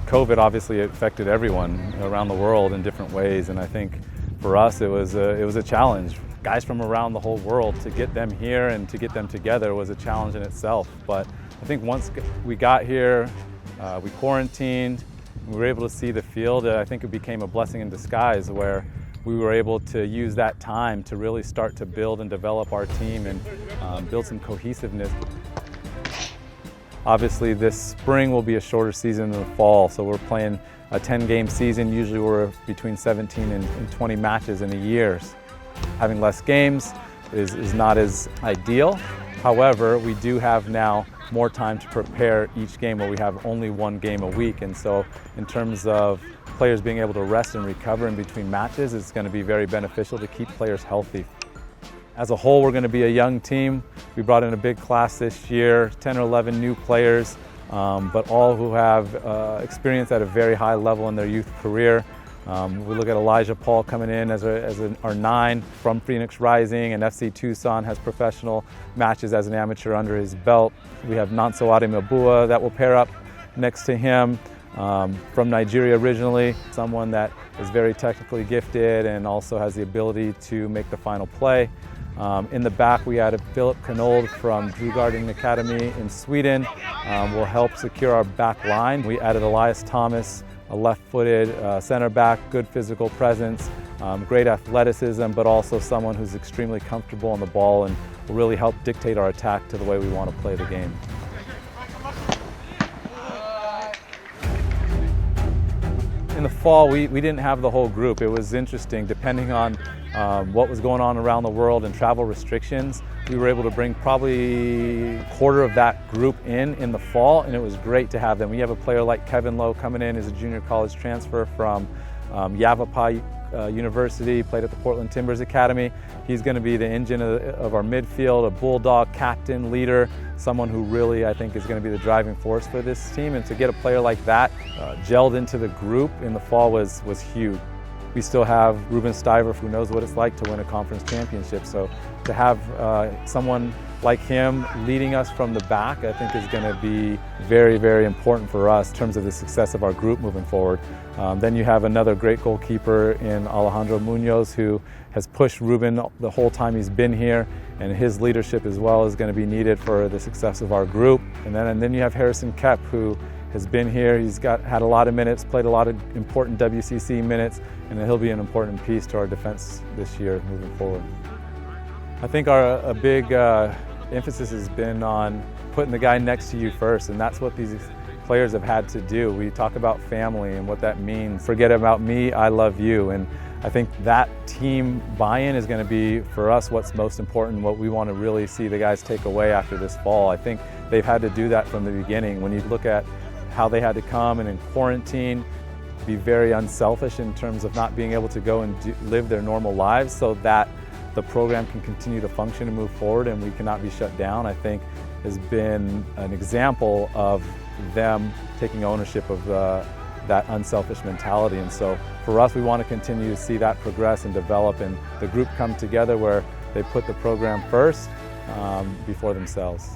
COVID obviously affected everyone around the world in different ways, and I think for us it was a challenge. Guys from around the whole world, to get them here and to get them together was a challenge in itself. But I think once we got here, we quarantined, we were able to see the field. I think it became a blessing in disguise, where we were able to use that time to really start to build and develop our team and build some cohesiveness. Obviously this spring will be a shorter season than the fall, so we're playing a 10-game season. Usually we're between 17 and 20 matches in a year. Having less games is not as ideal. However, we do have now more time to prepare each game, where we have only one game a week, and so in terms of players being able to rest and recover in between matches, it's going to be very beneficial to keep players healthy. As a whole, we're going to be a young team. We brought in a big class this year, 10 or 11 new players, but all who have experience at a very high level in their youth career. We look at Elijah Paul coming in as our 9 from Phoenix Rising, and FC Tucson has professional matches as an amateur under his belt. We have Nonso Ademabua that will pair up next to him, from Nigeria originally, someone that is very technically gifted and also has the ability to make the final play. In the back, we added Philip Knold from Djurgården Academy in Sweden, will help secure our back line. We added Elias Thomas, a left-footed center back, good physical presence, great athleticism, but also someone who's extremely comfortable on the ball and will really help dictate our attack to the way we want to play the game. In the fall, we didn't have the whole group. It was interesting, depending on what was going on around the world and travel restrictions. We were able to bring probably a quarter of that group in the fall, and it was great to have them. We have a player like Kevin Lowe coming in as a junior college transfer from Yavapai University, played at the Portland Timbers Academy. He's going to be the engine of our midfield, a bulldog, captain, leader, someone who really, I think, is going to be the driving force for this team. And to get a player like that gelled into the group in the fall was huge. We still have Ruben Stiver, who knows what it's like to win a conference championship. So to have someone like him leading us from the back, I think is going to be very, very important for us in terms of the success of our group moving forward. Then you have another great goalkeeper in Alejandro Munoz, who has pushed Ruben the whole time he's been here, and his leadership as well is going to be needed for the success of our group. And then you have Harrison Kep, who has been here. He's had a lot of minutes, played a lot of important WCC minutes, and he'll be an important piece to our defense this year moving forward. I think a big emphasis has been on putting the guy next to you first, and that's what these players have had to do. We talk about family and what that means. Forget about me, I love you. And I think that team buy-in is going to be, for us, what's most important, what we want to really see the guys take away after this fall. I think they've had to do that from the beginning. When you look at how they had to come and in quarantine, be very unselfish in terms of not being able to go and live their normal lives so that the program can continue to function and move forward and we cannot be shut down, I think has been an example of them taking ownership of that unselfish mentality. And so for us, we want to continue to see that progress and develop, and the group come together where they put the program first before themselves.